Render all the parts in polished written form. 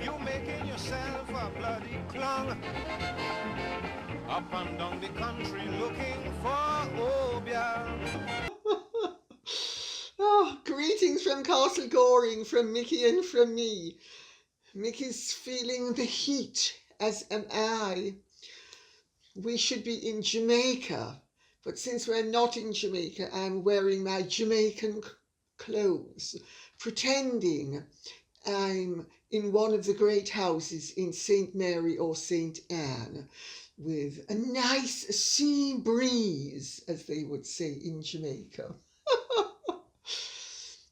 You making yourself a bloody clown. Up and down the country looking for Obia. Oh, greetings from Castle Goring, from Mickey and from me. Mickey's feeling the heat, as am I. We should be in Jamaica, but since we're not in Jamaica, I'm wearing my Jamaican clothes, pretending I'm in one of the great houses in St. Mary or St. Anne, with a nice sea breeze, as they would say in Jamaica.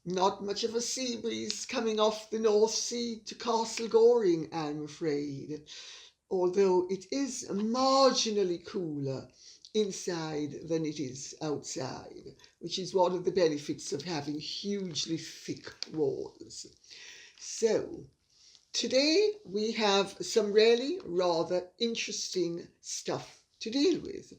Not much of a sea breeze coming off the North Sea to Castle Goring, I'm afraid, although it is marginally cooler inside than it is outside, which is one of the benefits of having hugely thick walls. So, today we have some really rather interesting stuff to deal with.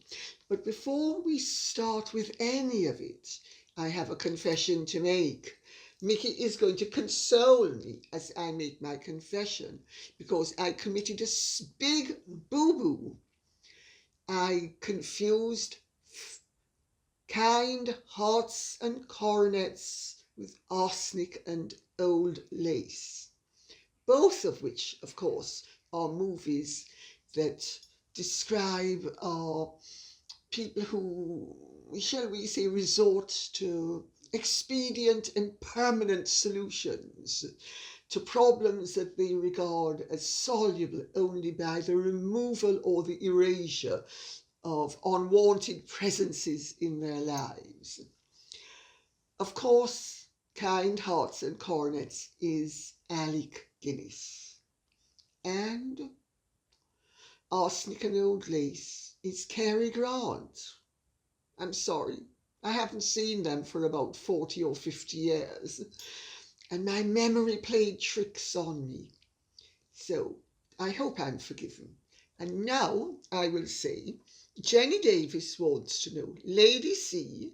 But before we start with any of it, I have a confession to make. Mickey is going to console me as I make my confession because I committed a big boo-boo. I confused kind hearts and coronets with arsenic and old lace, both of which, of course, are movies that describe people who, shall we say, resort to expedient and permanent solutions to problems that they regard as soluble only by the removal or the erasure of unwanted presences in their lives. Of course, Kind Hearts and Coronets is Alec Guinness, and Arsenic and Old Lace is Cary Grant. I'm sorry, I haven't seen them for about 40 or 50 years, and my memory played tricks on me. So I hope I'm forgiven. And now I will say, Jenny Davis wants to know, Lady C,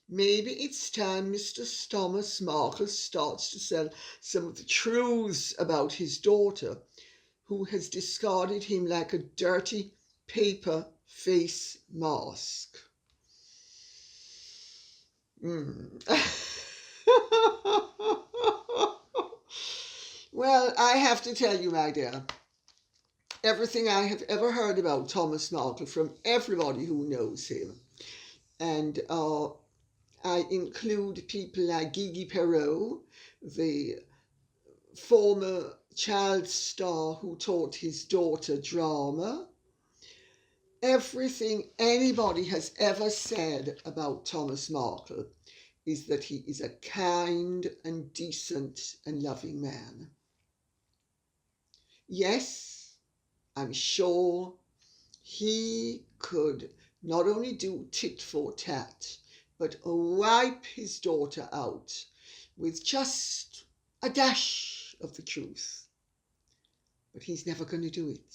maybe it's time Mr. Thomas Markle starts to sell some of the truths about his daughter, who has discarded him like a dirty paper face mask. Well, I have to tell you, my dear, everything I have ever heard about Thomas Markle from everybody who knows him, and I include people like Gigi Perot, the former child star who taught his daughter drama. Everything anybody has ever said about Thomas Markle is that he is a kind and decent and loving man. Yes, I'm sure he could not only do tit for tat, but wipe his daughter out with just a dash of the truth. But he's never going to do it.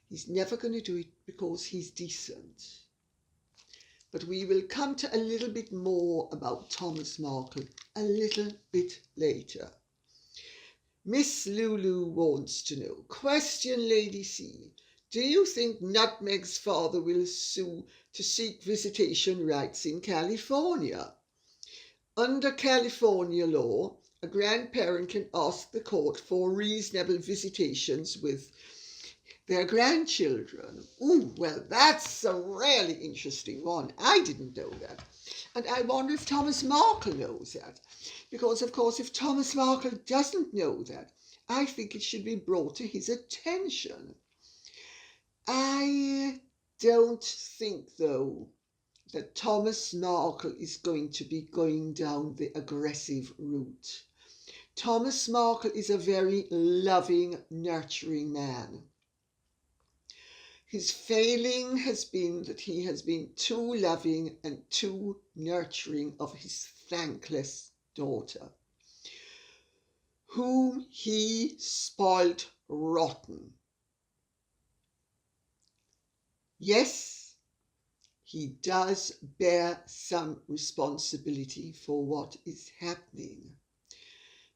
He's never going to do it because he's decent. But we will come to a little bit more about Thomas Markle a little bit later. Miss Lulu wants to know, question Lady C, do you think Nutmeg's father will sue to seek visitation rights in California? Under California law, a grandparent can ask the court for reasonable visitations with their grandchildren. Ooh, well, that's a really interesting one. I didn't know that. And I wonder if Thomas Markle knows that. Because, of course, if Thomas Markle doesn't know that, I think it should be brought to his attention. I don't think, though, that Thomas Markle is going to be going down the aggressive route. Thomas Markle is a very loving, nurturing man. His failing has been that he has been too loving and too nurturing of his thankless daughter, whom he spoilt rotten. Yes, he does bear some responsibility for what is happening.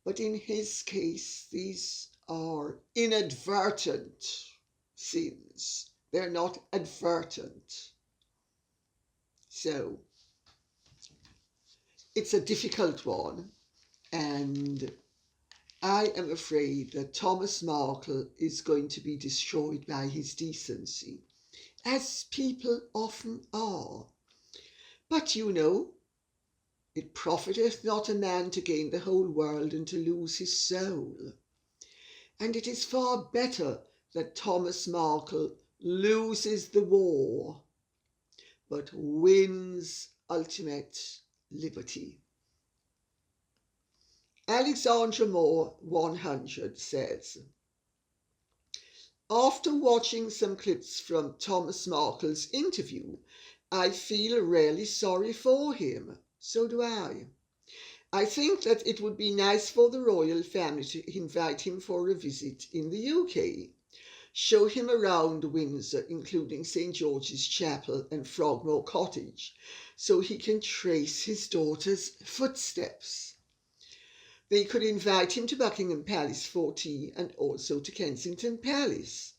But in his case, these are inadvertent sins. They're not advertent. So it's a difficult one, and I am afraid that Thomas Markle is going to be destroyed by his decency, as people often are. But you know, it profiteth not a man to gain the whole world and to lose his soul. And it is far better that Thomas Markle loses the war, but wins ultimate liberty. Alexandra Moore 100 says, after watching some clips from Thomas Markle's interview, I feel really sorry for him. So do I. I think that it would be nice for the royal family to invite him for a visit in the UK. Show him around Windsor, including St. George's Chapel and Frogmore Cottage, so he can trace his daughter's footsteps. They could invite him to Buckingham Palace for tea and also to Kensington Palace.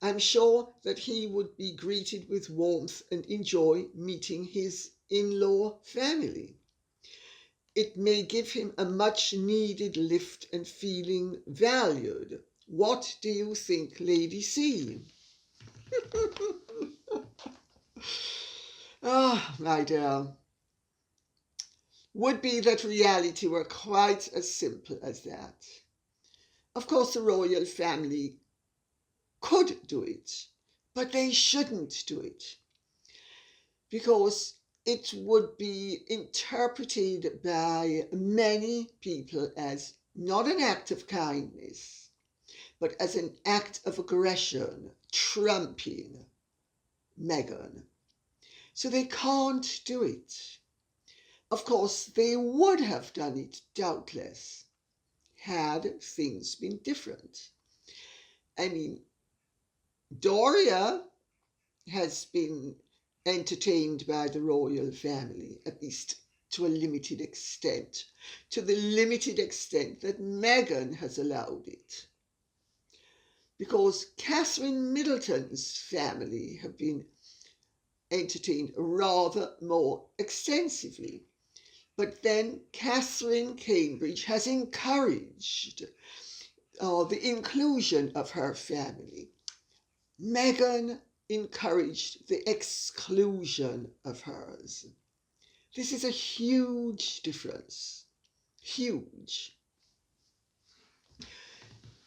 I'm sure that he would be greeted with warmth and enjoy meeting his in-law family. It may give him a much-needed lift and feeling valued. What do you think, Lady C? Ah, my dear. Would be that reality were quite as simple as that. Of course, the royal family could do it, but they shouldn't do it, because it would be interpreted by many people as not an act of kindness, but as an act of aggression, trumping Meghan. So they can't do it. Of course, they would have done it, doubtless, had things been different. I mean, Doria has been entertained by the royal family, at least to a limited extent, to the limited extent that Meghan has allowed it. Because Catherine Middleton's family have been entertained rather more extensively. But then Catherine Cambridge has encouraged the inclusion of her family. Meghan encouraged the exclusion of hers. This is a huge difference. Huge.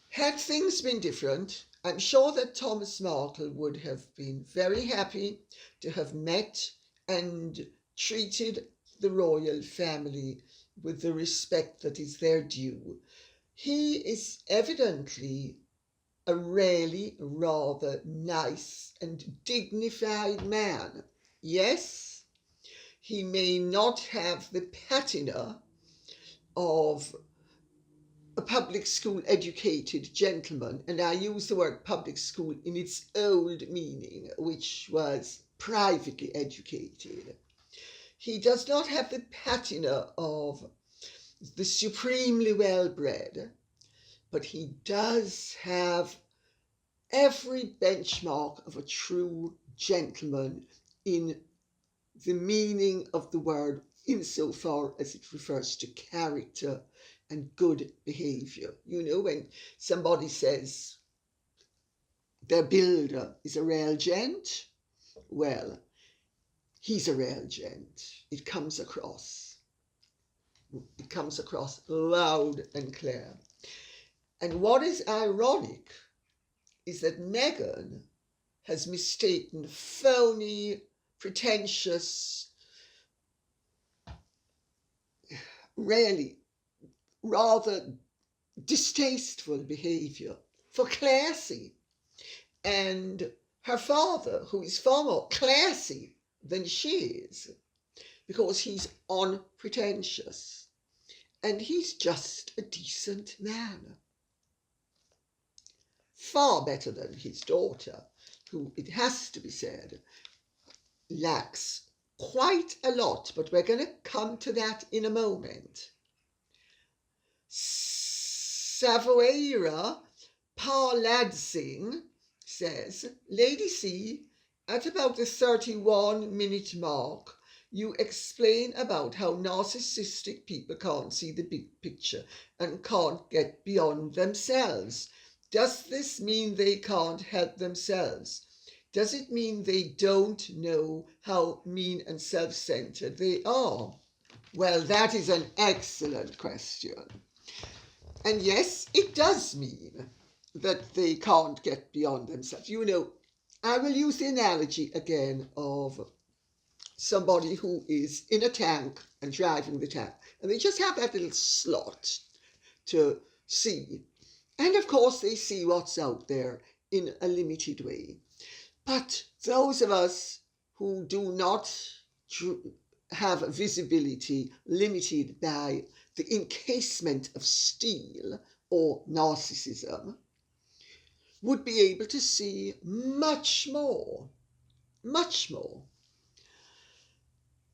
Had things been different, I'm sure that Thomas Markle would have been very happy to have met and treated the royal family with the respect that is their due. He is evidently a really rather nice and dignified man. Yes, he may not have the patina of a public school educated gentleman, and I use the word public school in its old meaning, which was privately educated. He does not have the patina of the supremely well-bred, but he does have every benchmark of a true gentleman in the meaning of the word, insofar as it refers to character and good behavior. You know, when somebody says their builder is a real gent, well, he's a real gent. It comes across loud and clear. And what is ironic is that Meghan has mistaken phony, pretentious, really rather distasteful behavior for classy. And her father, who is far more classy than she is, because he's unpretentious and he's just a decent man. Far better than his daughter, who, it has to be said, lacks quite a lot, but we're going to come to that in a moment. Savoyera poleaxed says, Lady C, at about the 31-minute mark, you explain about how narcissistic people can't see the big picture and can't get beyond themselves. Does this mean they can't help themselves? Does it mean they don't know how mean and self-centered they are? Well, that is an excellent question. And yes, it does mean that they can't get beyond themselves. You know, I will use the analogy again of somebody who is in a tank and driving the tank, and they just have that little slot to see. And of course, they see what's out there in a limited way. But those of us who do not have visibility limited by the encasement of steel or narcissism would be able to see much more, much more.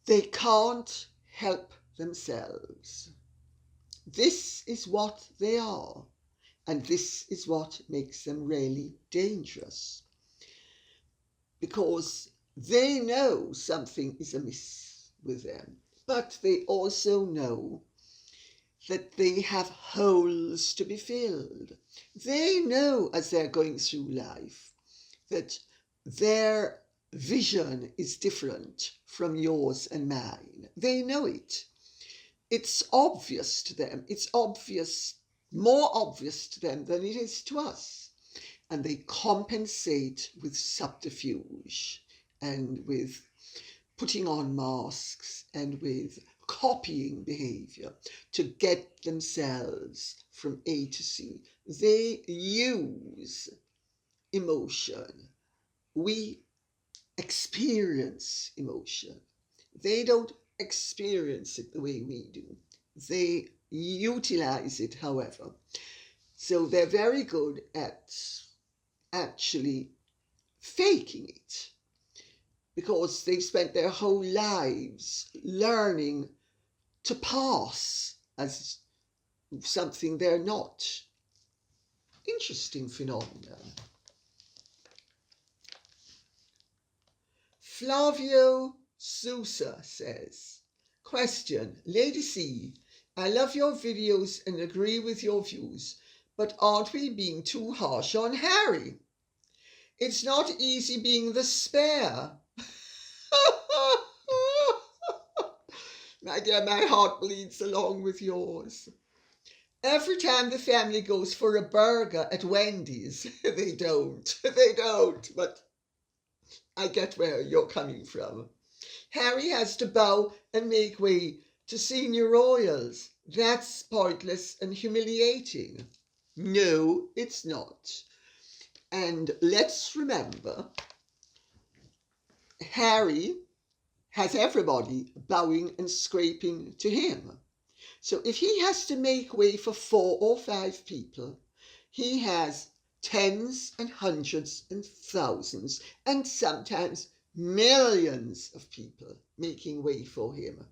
They can't help themselves. This is what they are, and this is what makes them really dangerous, because they know something is amiss with them, but they also know that they have holes to be filled. They know as they're going through life that their vision is different from yours and mine. They know it. It's obvious to them. It's obvious, more obvious to them than it is to us. And they compensate with subterfuge and with putting on masks and with copying behavior to get themselves from A to C. They use emotion. We experience emotion. They don't experience it the way we do. They utilize it, however. So they're very good at actually faking it, because they've spent their whole lives learning to pass as something they're not. Interesting phenomenon. Flavio Sousa says, question, Lady C, I love your videos and agree with your views, but aren't we being too harsh on Harry? It's not easy being the spare. My dear, my heart bleeds along with yours. Every time the family goes for a burger at Wendy's, they don't, but I get where you're coming from. Harry has to bow and make way to senior royals. That's pointless and humiliating. No, it's not. And let's remember, Harry has everybody bowing and scraping to him. So if he has to make way for 4 or 5 people, he has tens and hundreds and thousands and sometimes millions of people making way for him.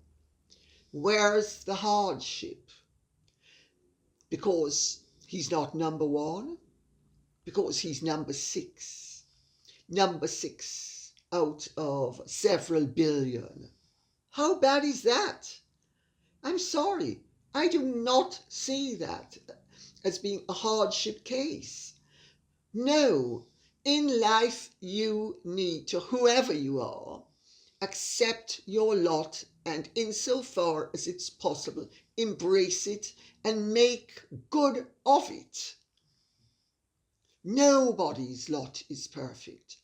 Where's the hardship? Because he's not number 1? Because he's number 6. Number 6 out of several billion. How bad is that? I'm sorry, I do not see that as being a hardship case. No, in life you need to, whoever you are, accept your lot and insofar as it's possible, embrace it and make good of it. Nobody's lot is perfect.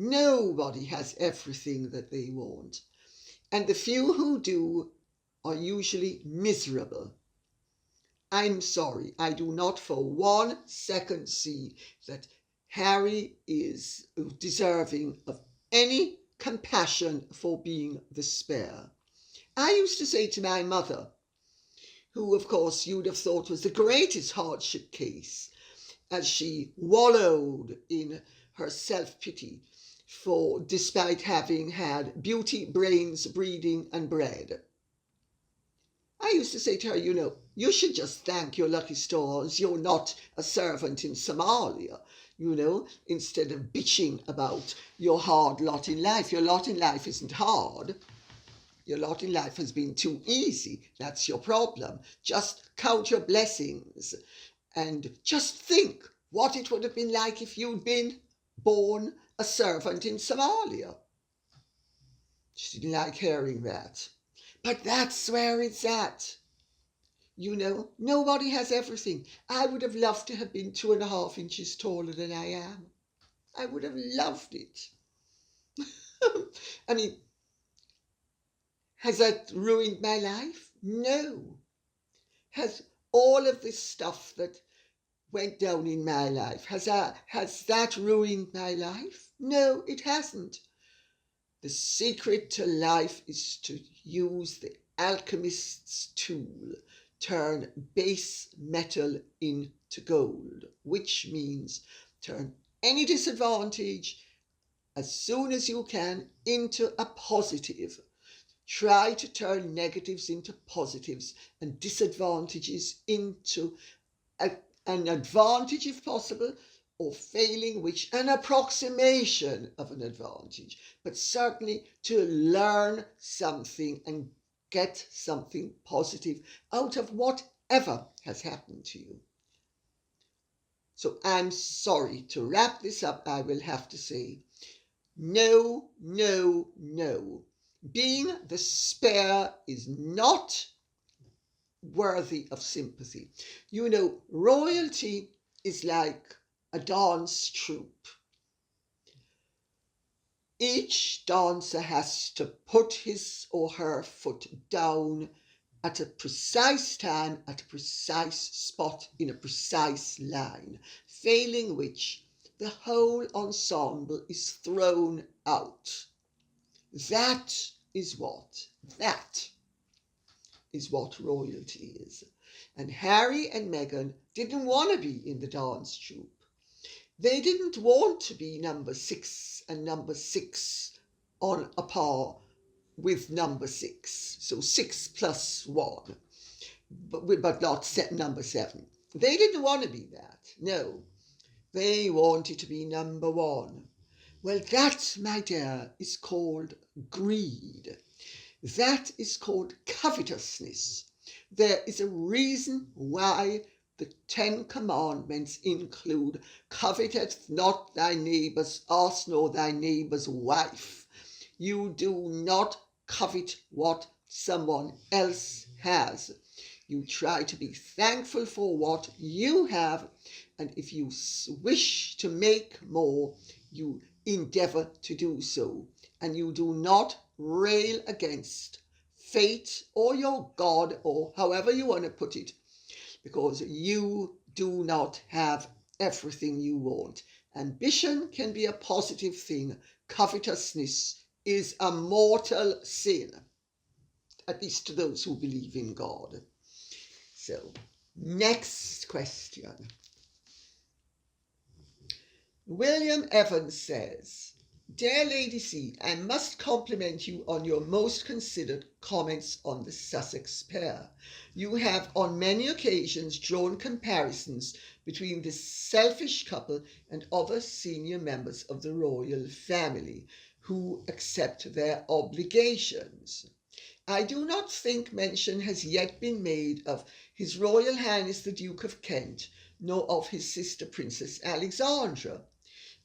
Nobody has everything that they want. And the few who do are usually miserable. I'm sorry, I do not for 1 second see that Harry is deserving of any compassion for being the spare. I used to say to my mother, who of course you'd have thought was the greatest hardship case, as she wallowed in her self-pity for despite having had beauty, brains, breeding and bread. I used to say to her, you know, You should just thank your lucky stars you're not a servant in Somalia, instead of bitching about your hard lot in life. Your lot in life isn't hard. Your lot in life has been too easy. That's your problem. Just count your blessings and just think what it would have been like if you'd been born a servant in Somalia. She didn't like hearing that. But that's where it's at. Nobody has everything. I would have loved to have been 2.5 inches taller than I am. I would have loved it. I mean, has that ruined my life? No. Has all of this stuff that went down in my life, has that ruined my life? No, it hasn't. The secret to life is to use the alchemist's tool, turn base metal into gold, which means turn any disadvantage as soon as you can into a positive. Try to turn negatives into positives and disadvantages into an advantage if possible, or failing which an approximation of an advantage, but certainly to learn something and get something positive out of whatever has happened to you. So I'm sorry, to wrap this up, I will have to say, no, no, no. Being the spare is not worthy of sympathy. Royalty is like a dance troupe. Each dancer has to put his or her foot down at a precise time, at a precise spot, in a precise line, failing which the whole ensemble is thrown out. That is what royalty is. And Harry and Meghan didn't want to be in the dance troupe. They didn't want to be number 6 and number 6 on a par with number 6. So 6 plus 1, but not number 7. They didn't want to be that. No, they wanted to be number 1. Well, that, my dear, is called greed. That is called covetousness. There is a reason why the 10 commandments include coveteth not thy neighbour's ass nor thy neighbour's wife. You do not covet what someone else has. You try to be thankful for what you have, and if you wish to make more, you endeavour to do so, and you do not rail against fate or your God, or however you want to put it, because you do not have everything you want. Ambition can be a positive thing. Covetousness is a mortal sin, at least to those who believe in God. So, next question. William Evans says, Dear Lady C, I must compliment you on your most considered comments on the Sussex pair. You have on many occasions drawn comparisons between this selfish couple and other senior members of the royal family who accept their obligations. I do not think mention has yet been made of His Royal Highness the Duke of Kent, nor of his sister Princess Alexandra.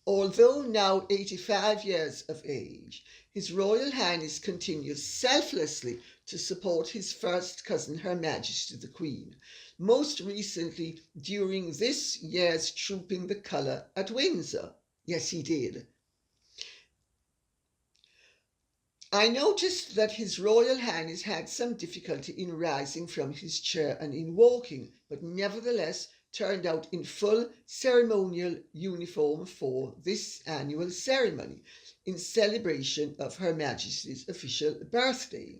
Although now 85 years of age, His Royal Highness continues selflessly to support his first cousin, Her Majesty the Queen, most recently during this year's Trooping the Colour at Windsor. Yes, he did. I noticed that His Royal Highness had some difficulty in rising from his chair and in walking, but nevertheless turned out in full ceremonial uniform for this annual ceremony in celebration of Her Majesty's official birthday.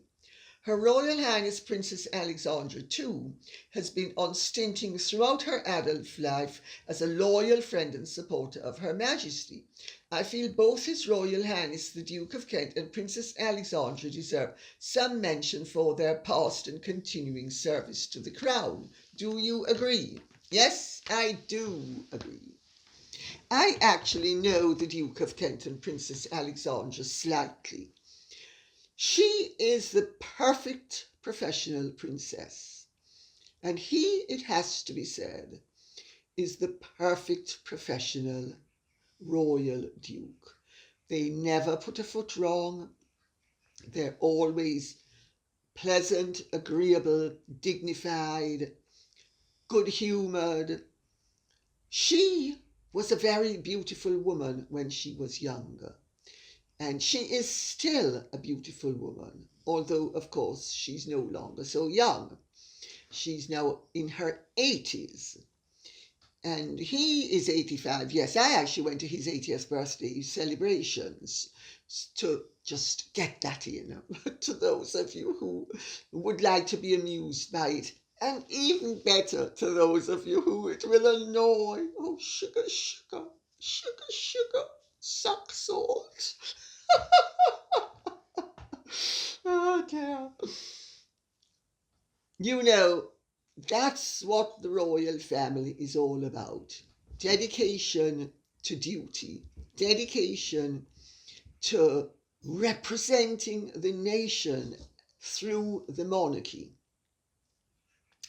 Her Royal Highness Princess Alexandra, too, has been unstinting throughout her adult life as a loyal friend and supporter of Her Majesty. I feel both His Royal Highness the Duke of Kent and Princess Alexandra deserve some mention for their past and continuing service to the Crown. Do you agree? Yes, I do agree. I actually know the Duke of Kent and Princess Alexandra slightly. She is the perfect professional princess, and he, it has to be said, is the perfect professional royal duke. They never put a foot wrong. They're always pleasant, agreeable, dignified, good-humoured. She was a very beautiful woman when she was younger. And she is still a beautiful woman, although, of course, she's no longer so young. She's now in her 80s. And he is 85. Yes, I actually went to his 80th birthday celebrations to just get that in to those of you who would like to be amused by it. And even better to those of you who it will annoy. Oh, sugar, sugar, sugar, sugar, suck salt. Oh dear. You know, that's what the royal family is all about. Dedication to duty, dedication to representing the nation through the monarchy.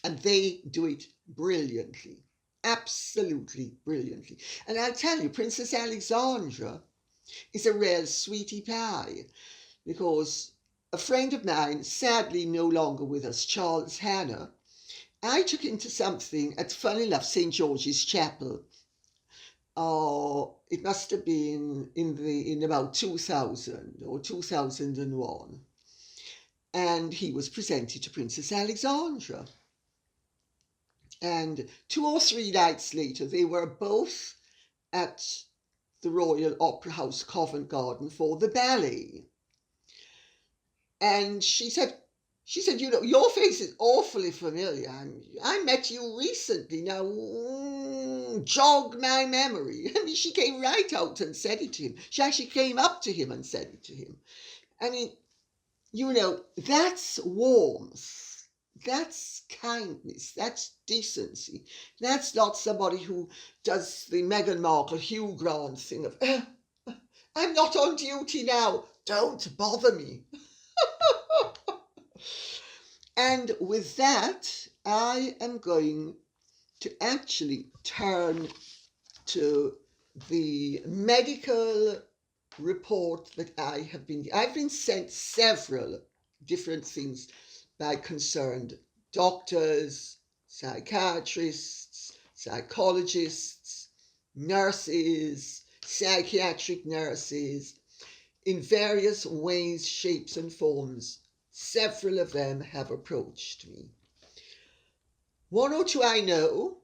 And they do it brilliantly, absolutely brilliantly. And I'll tell you, Princess Alexandra is a real sweetie pie, because a friend of mine, sadly no longer with us, Charles Hanna, I took him to something at, funny enough, St. George's Chapel. Oh, it must have been in about 2000 or 2001. And he was presented to Princess Alexandra. And 2 or 3 nights later, they were both at the Royal Opera House, Covent Garden, for the ballet. And she said, you know, your face is awfully familiar. I met you recently. Now, jog my memory. I mean, she came right out and said it to him. She actually came up to him and said it to him. I mean, you know, that's warmth. That's kindness. That's decency. That's not somebody who does the Meghan Markle, Hugh Grant thing of, I'm not on duty now. Don't bother me. And with that, I am going to actually turn to the medical report that I've been sent several different things by concerned doctors, psychiatrists, psychologists, nurses, psychiatric nurses, in various ways, shapes and forms. Several of them have approached me. 1 or 2 I know,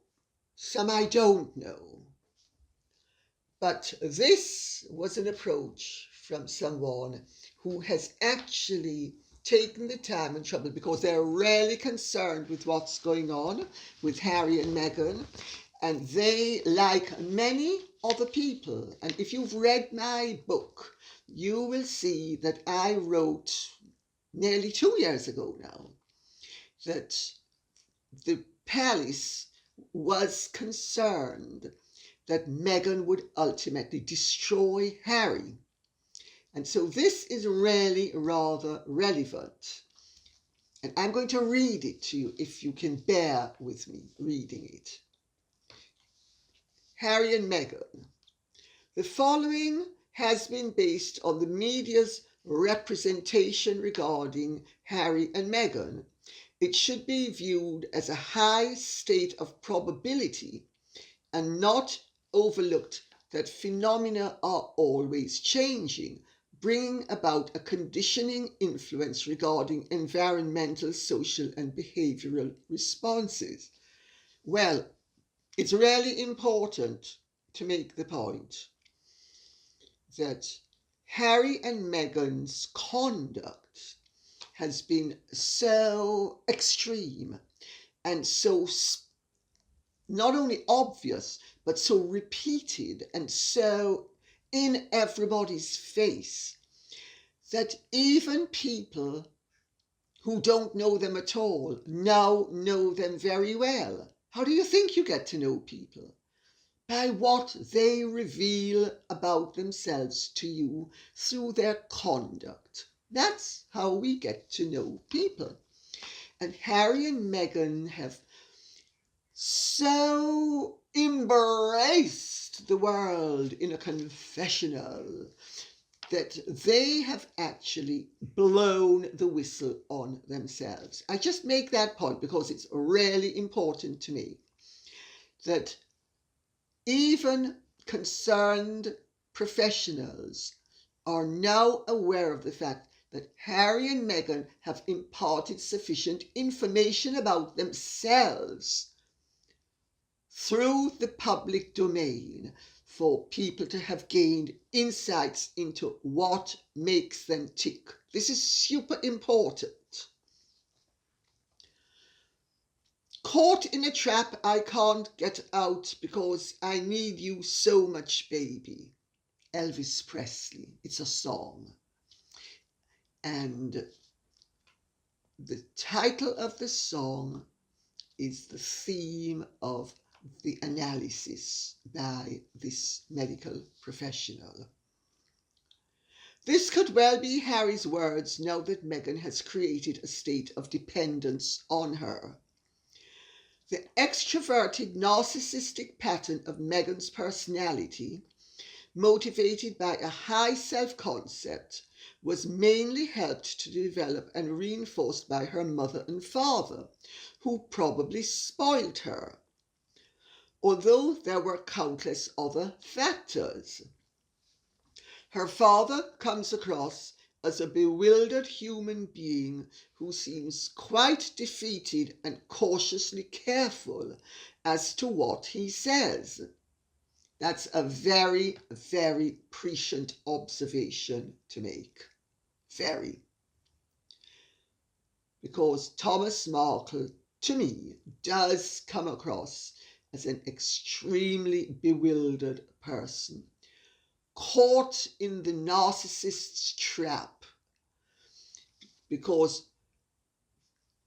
some I don't know. But this was an approach from someone who has actually taken the time and trouble, because they're really concerned with what's going on with Harry and Meghan. And they, like many other people, and if you've read my book, you will see that I wrote nearly 2 years ago now that the palace was concerned that Meghan would ultimately destroy Harry. And so this is really rather relevant. And I'm going to read it to you if you can bear with me reading it. Harry and Meghan. The following has been based on the media's representation regarding Harry and Meghan. It should be viewed as a high state of probability and not overlooked that phenomena are always changing, bringing about a conditioning influence regarding environmental, social and behavioral responses. Well, it's really important to make the point that Harry and Meghan's conduct has been so extreme and so not only obvious, but so repeated and so in everybody's face that even people who don't know them at all now know them very well. How do you think you get to know people? By what they reveal about themselves to you through their conduct. That's how we get to know people. And Harry and Meghan have so embraced the world in a confessional that they have actually blown the whistle on themselves. I just make that point because it's really important to me that even concerned professionals are now aware of the fact that Harry and Meghan have imparted sufficient information about themselves through the public domain for people to have gained insights into what makes them tick. This is super important. Caught in a trap I can't get out because I need you so much, baby. Elvis Presley. It's a song. And the title of the song is the theme of the analysis by this medical professional. This could well be Harry's words now that Meghan has created a state of dependence on her. The extroverted narcissistic pattern of Meghan's personality, motivated by a high self-concept, was mainly helped to develop and reinforced by her mother and father, who probably spoiled her, although there were countless other factors. Her father comes across as a bewildered human being who seems quite defeated and cautiously careful as to what he says. That's a very, very prescient observation to make. Very. Because Thomas Markle, to me, does come across as an extremely bewildered person, caught in the narcissist's trap, because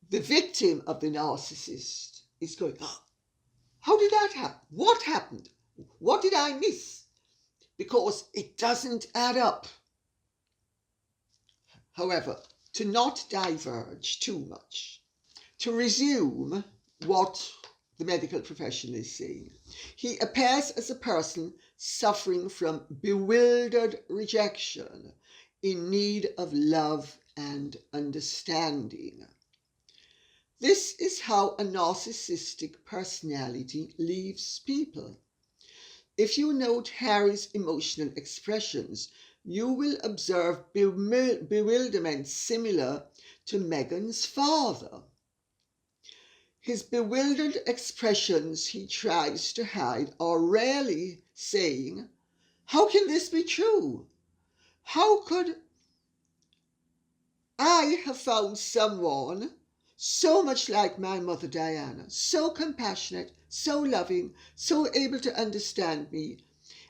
the victim of the narcissist is going, oh, how did that happen? What happened? What did I miss? Because it doesn't add up. However, to not diverge too much, to resume what the medical professional is saying, he appears as a person suffering from bewildered rejection, in need of love and understanding. This is how a narcissistic personality leaves people. If you note Harry's emotional expressions, you will observe bewilderment similar to Meghan's father. His bewildered expressions he tries to hide are rarely saying, how can this be true? How could I have found someone so much like my mother Diana, so compassionate, so loving, so able to understand me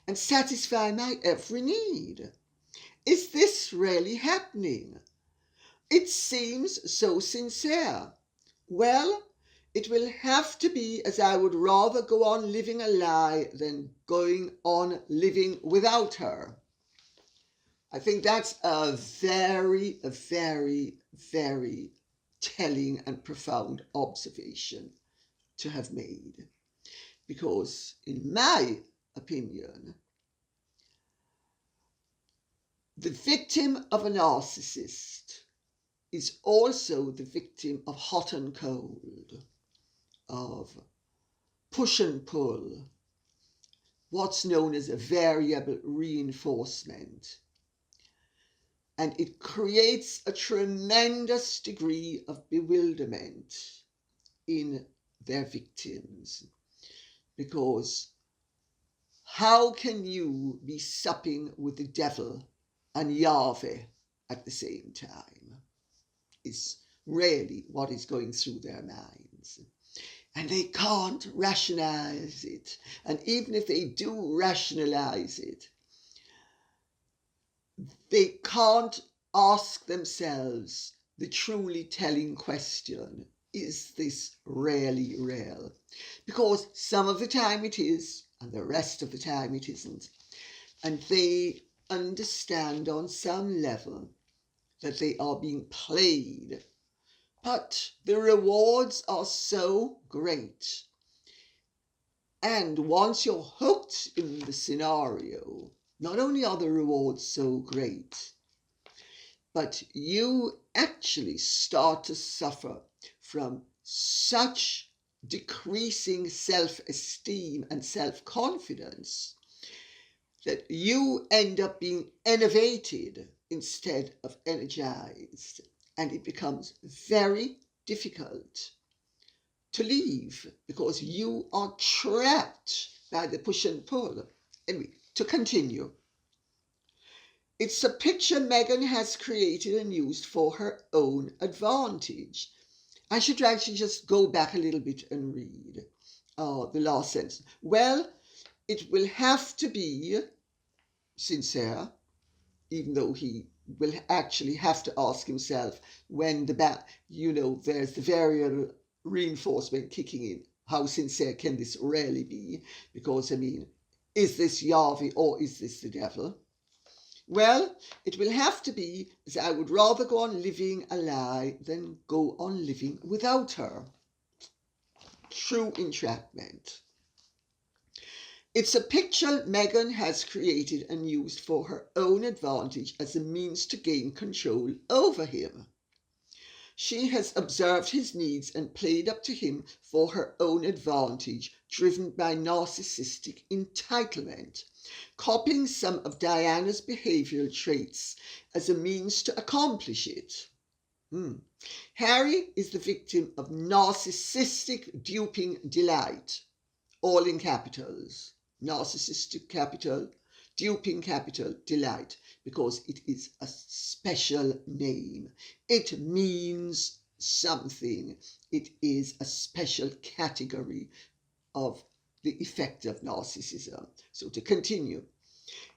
and satisfy my every need? Is this really happening? It seems so sincere. Well, it will have to be, as I would rather go on living a lie than going on living without her. I think that's a very, very, very telling and profound observation to have made. Because in my opinion, the victim of a narcissist is also the victim of hot and cold, of push and pull, what's known as a variable reinforcement. And it creates a tremendous degree of bewilderment in their victims. Because how can you be supping with the devil and Yahweh at the same time? is really what is going through their minds. And they can't rationalize it. And even if they do rationalize it, they can't ask themselves the truly telling question, is this really real? Because some of the time it is, and the rest of the time it isn't. And they understand on some level that they are being played. But the rewards are so great. And once you're hooked in the scenario, not only are the rewards so great, but you actually start to suffer from such decreasing self-esteem and self-confidence that you end up being enervated instead of energized. And it becomes very difficult to leave because you are trapped by the push and pull. Anyway, to continue. It's a picture Meghan has created and used for her own advantage. I should actually just go back a little bit and read the last sentence. Well, it will have to be sincere, even though he will actually have to ask himself when there's the variable reinforcement kicking in. How sincere can this really be? Because, is this Yahweh or is this the devil? Well, it will have to be, as I would rather go on living a lie than go on living without her. True entrapment. It's a picture Meghan has created and used for her own advantage as a means to gain control over him. She has observed his needs and played up to him for her own advantage, driven by narcissistic entitlement, copying some of Diana's behavioral traits as a means to accomplish it. Harry is the victim of narcissistic duping delight, all in capitals. Narcissistic capital, duping capital, delight, because it is a special name. It means something. It is a special category of the effect of narcissism. So to continue,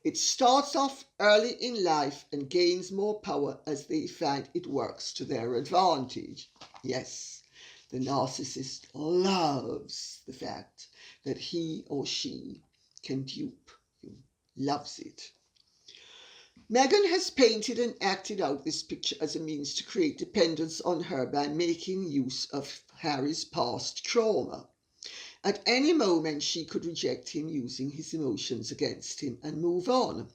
it starts off early in life and gains more power as they find it works to their advantage. Yes, the narcissist loves the fact that he or she can dupe you, loves it. Meghan has painted and acted out this picture as a means to create dependence on her by making use of Harry's past trauma. At any moment, she could reject him using his emotions against him and move on,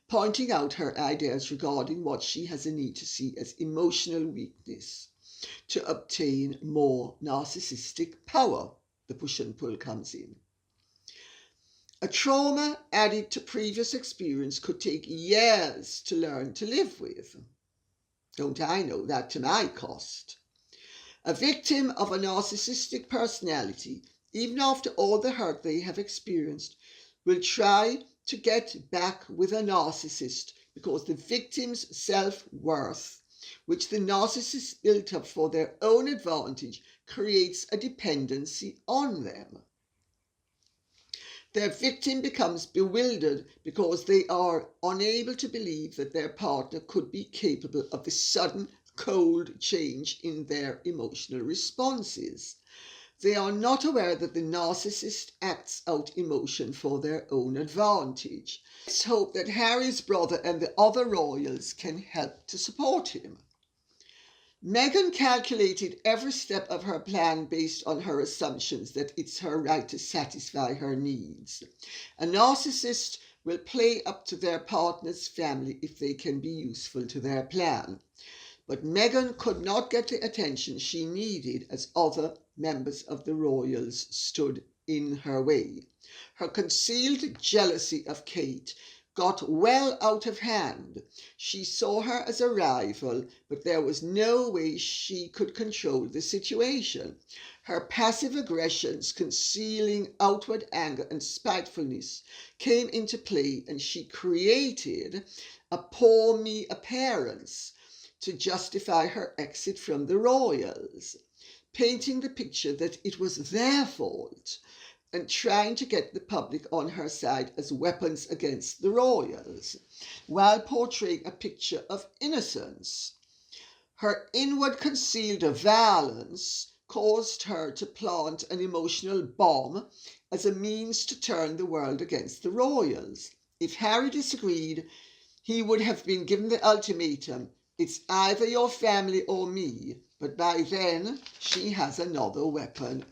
pointing out her ideas regarding what she has a need to see as emotional weakness to obtain more narcissistic power. The push and pull comes in. A trauma added to previous experience could take years to learn to live with. Don't I know that to my cost? A victim of a narcissistic personality, even after all the hurt they have experienced, will try to get back with a narcissist because the victim's self-worth, which the narcissist built up for their own advantage, creates a dependency on them. Their victim becomes bewildered because they are unable to believe that their partner could be capable of the sudden, cold change in their emotional responses. They are not aware that the narcissist acts out emotion for their own advantage. Let's hope that Harry's brother and the other royals can help to support him. Meghan calculated every step of her plan based on her assumptions that it's her right to satisfy her needs. A narcissist will play up to their partner's family if they can be useful to their plan. But Meghan could not get the attention she needed as other members of the royals stood in her way. Her concealed jealousy of Kate got well out of hand. She saw her as a rival, but there was no way she could control the situation. Her passive aggressions, concealing outward anger and spitefulness, came into play, and she created a poor me appearance. to justify her exit from the royals, painting the picture that it was their fault and trying to get the public on her side as weapons against the royals, while portraying a picture of innocence. Her inward concealed violence caused her to plant an emotional bomb as a means to turn the world against the royals. If Harry disagreed, he would have been given the ultimatum, it's either your family or me, but by then she has another weapon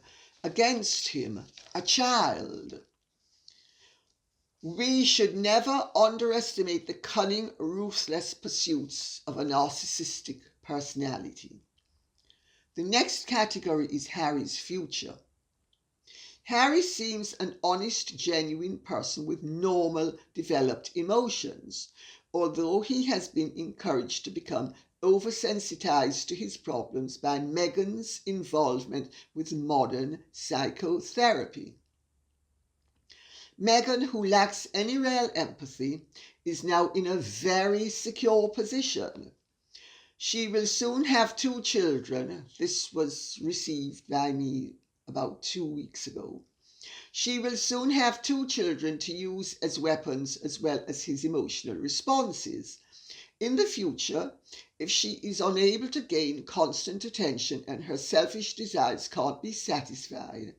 against him, a child. We should never underestimate the cunning, ruthless pursuits of a narcissistic personality. The next category is Harry's future. Harry seems an honest, genuine person with normal, developed emotions, although he has been encouraged to become oversensitized to his problems by Meghan's involvement with modern psychotherapy. Meghan, who lacks any real empathy, is now in a very secure position. She will soon have 2 children. This was received by me about 2 weeks ago. She will soon have 2 children to use as weapons as well as his emotional responses. In the future, if she is unable to gain constant attention and her selfish desires can't be satisfied,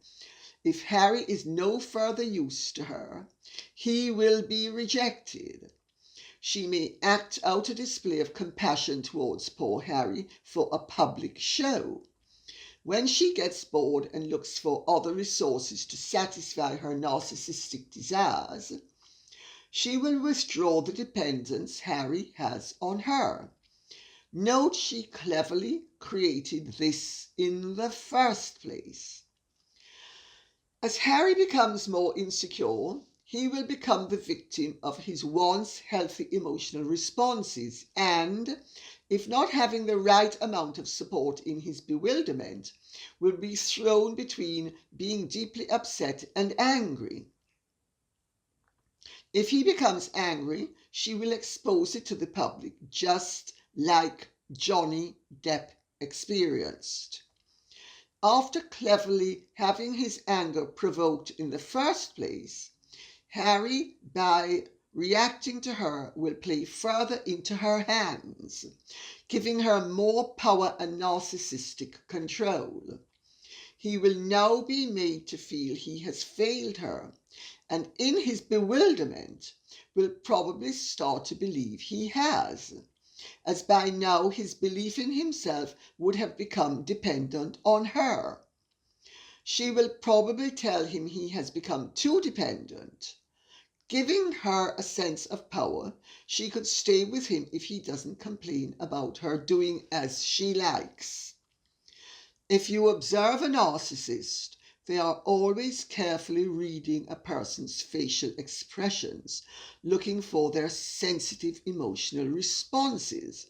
if Harry is no further use to her, he will be rejected. She may act out a display of compassion towards poor Harry for a public show. When she gets bored and looks for other resources to satisfy her narcissistic desires, she will withdraw the dependence Harry has on her. Note she cleverly created this in the first place. As Harry becomes more insecure, he will become the victim of his once healthy emotional responses and, if not having the right amount of support in his bewilderment, will be thrown between being deeply upset and angry. If he becomes angry, she will expose it to the public, just like Johnny Depp experienced. After cleverly having his anger provoked in the first place, Harry, by reacting to her, will play further into her hands, giving her more power and narcissistic control. He will now be made to feel he has failed her, and in his bewilderment will probably start to believe he has, as by now his belief in himself would have become dependent on her. She will probably tell him he has become too dependent. Giving her a sense of power, she could stay with him if he doesn't complain about her doing as she likes. If you observe a narcissist, they are always carefully reading a person's facial expressions, looking for their sensitive emotional responses.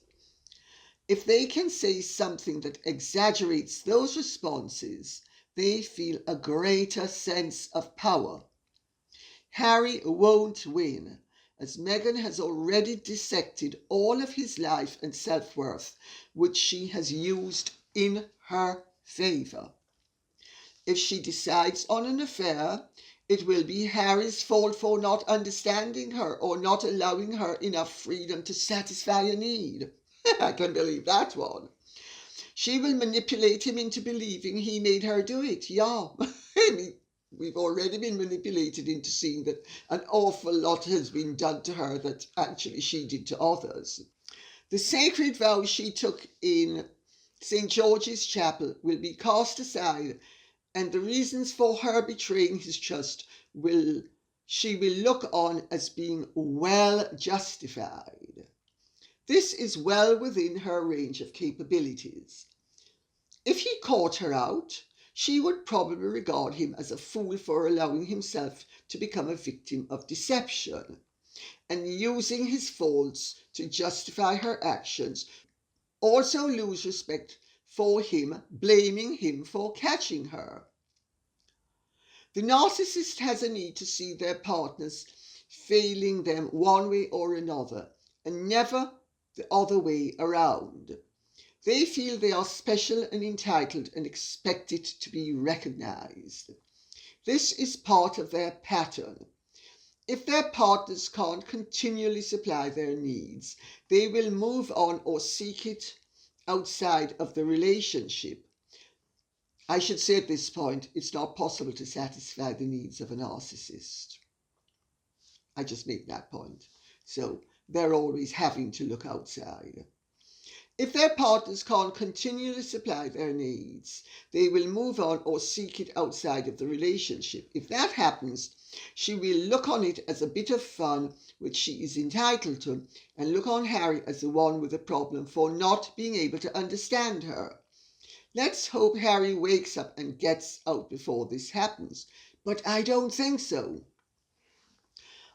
If they can say something that exaggerates those responses, they feel a greater sense of power. Harry won't win, as Meghan has already dissected all of his life and self-worth, which she has used in her favour. If she decides on an affair, it will be Harry's fault for not understanding her or not allowing her enough freedom to satisfy a need. I can believe that one. She will manipulate him into believing he made her do it. Yeah, we've already been manipulated into seeing that an awful lot has been done to her that actually she did to others. The sacred vow she took in St. George's Chapel will be cast aside, and the reasons for her betraying his trust she will look on as being well justified. This is well within her range of capabilities. If he caught her out, she would probably regard him as a fool for allowing himself to become a victim of deception and using his faults to justify her actions. Also lose respect for him, blaming him for catching her. The narcissist has a need to see their partners failing them one way or another and never the other way around. They feel they are special and entitled and expect it to be recognized. This is part of their pattern. If their partners can't continually supply their needs, they will move on or seek it outside of the relationship. I should say at this point, it's not possible to satisfy the needs of a narcissist. I just make that point. So they're always having to look outside. If their partners can't continually supply their needs, they will move on or seek it outside of the relationship. If that happens, she will look on it as a bit of fun, which she is entitled to, and look on Harry as the one with a problem for not being able to understand her. Let's hope Harry wakes up and gets out before this happens, but I don't think so.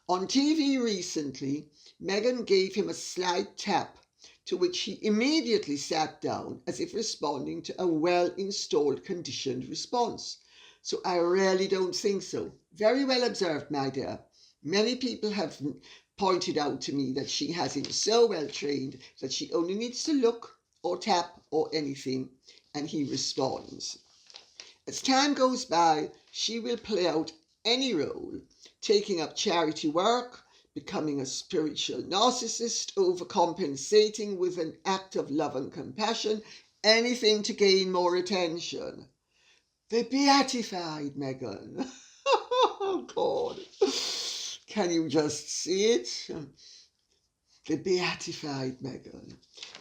On TV recently, Meghan gave him a slight tap, to which he immediately sat down as if responding to a well-installed conditioned response. So I really don't think so. Very well observed, my dear. Many people have pointed out to me that she has him so well trained that she only needs to look or tap or anything and he responds. As time goes by, she will play out any role, taking up charity work, becoming a spiritual narcissist, overcompensating with an act of love and compassion, anything to gain more attention. The beatified Meghan. Oh, God. Can you just see it? The beatified Meghan.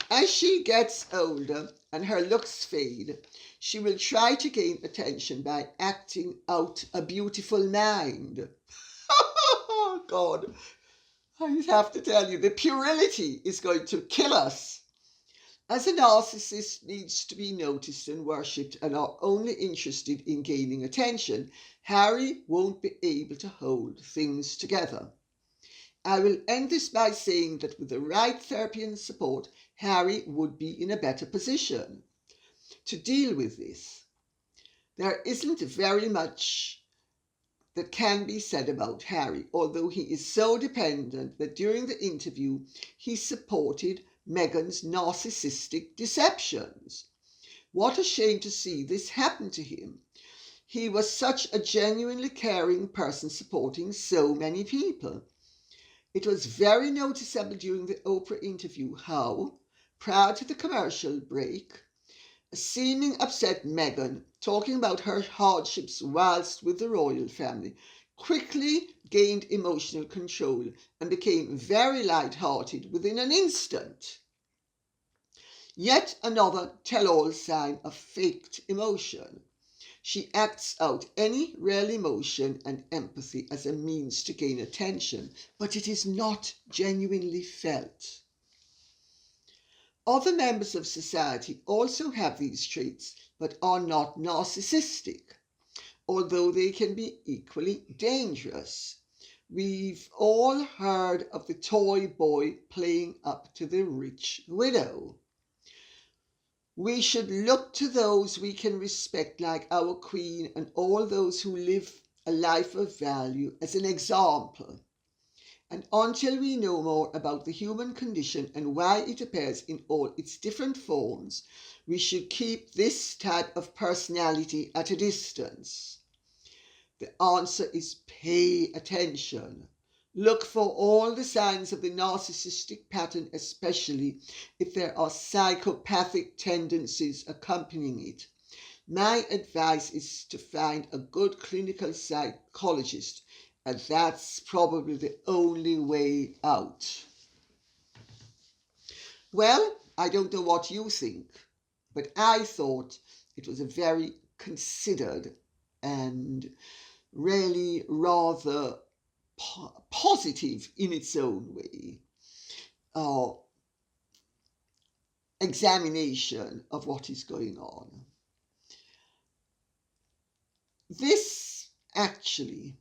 As she gets older and her looks fade, she will try to gain attention by acting out a beautiful mind. Oh, God. I have to tell you, the puerility is going to kill us. As a narcissist needs to be noticed and worshipped and are only interested in gaining attention, Harry won't be able to hold things together. I will end this by saying that with the right therapy and support, Harry would be in a better position to deal with this. There isn't very much that can be said about Harry, although he is so dependent that during the interview he supported Meghan's narcissistic deceptions. What a shame to see this happen to him. He was such a genuinely caring person supporting so many people. It was very noticeable during the Oprah interview how, prior to the commercial break, a seeming upset Meghan, talking about her hardships whilst with the royal family, quickly gained emotional control and became very light-hearted within an instant. Yet another tell-all sign of faked emotion. She acts out any real emotion and empathy as a means to gain attention, but it is not genuinely felt. Other members of society also have these traits, but are not narcissistic, although they can be equally dangerous. We've all heard of the toy boy playing up to the rich widow. We should look to those we can respect, like our Queen and all those who live a life of value, as an example. And until we know more about the human condition and why it appears in all its different forms, we should keep this type of personality at a distance. The answer is pay attention. Look for all the signs of the narcissistic pattern, especially if there are psychopathic tendencies accompanying it. My advice is to find a good clinical psychologist, and that's probably the only way out. Well, I don't know what you think, but I thought it was a very considered and really rather positive in its own way examination of what is going on. This actually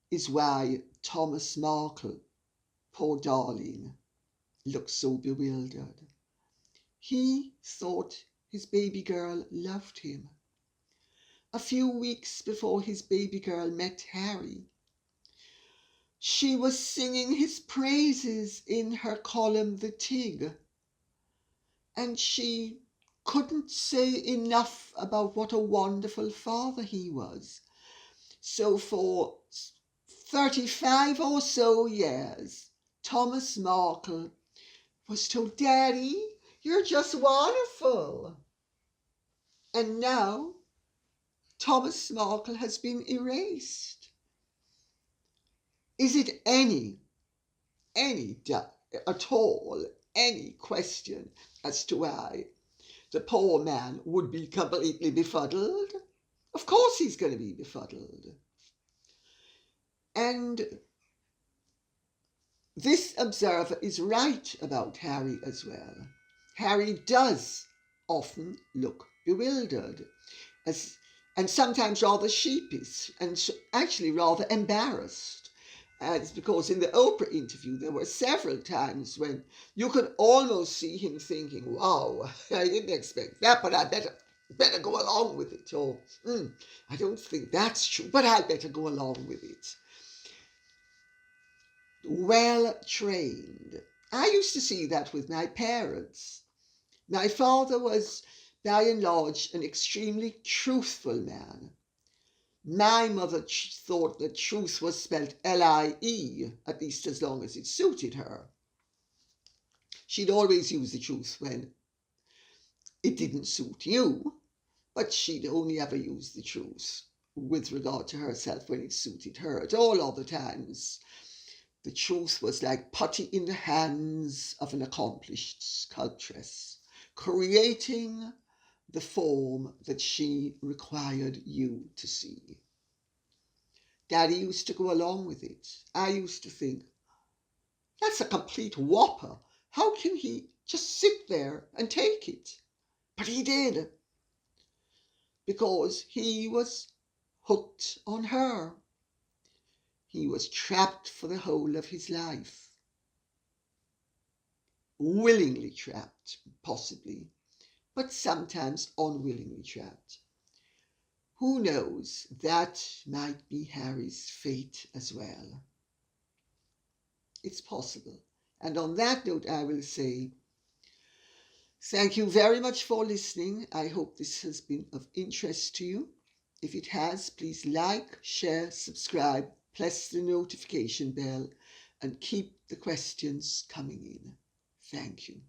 is why Thomas Markle, poor darling, looks so bewildered. He thought his baby girl loved him. A few weeks before his baby girl met Harry, she was singing his praises in her column, The Tig. and she couldn't say enough about what a wonderful father he was. So for 35 or so years, Thomas Markle was told, "Daddy, you're just wonderful." And now Thomas Markle has been erased. Is it any at all, any question as to why the poor man would be completely befuddled? Of course he's going to be befuddled. And this observer is right about Harry as well. Harry does often look bewildered, and sometimes rather sheepish, and actually rather embarrassed. It's because in the Oprah interview there were several times when you could almost see him thinking, "Wow, I didn't expect that, but I better go along with it," or "I don't think that's true, but I better go along with it." Well trained. I used to see that with my parents. My father was, by and large, an extremely truthful man. My mother thought that truth was spelled L-I-E, at least as long as it suited her. She'd always use the truth when it didn't suit you, but she'd only ever use the truth with regard to herself when it suited her. At all other times, the truth was like putty in the hands of an accomplished sculptress, creating the form that she required you to see. Daddy used to go along with it. I used to think, that's a complete whopper. How can he just sit there and take it? But he did, because he was hooked on her. He was trapped for the whole of his life. Willingly trapped, possibly, but sometimes unwillingly trapped. Who knows, that might be Harry's fate as well. It's possible. And on that note, I will say, thank you very much for listening. I hope this has been of interest to you. If it has, please like, share, subscribe, press the notification bell, and keep the questions coming in. Thank you.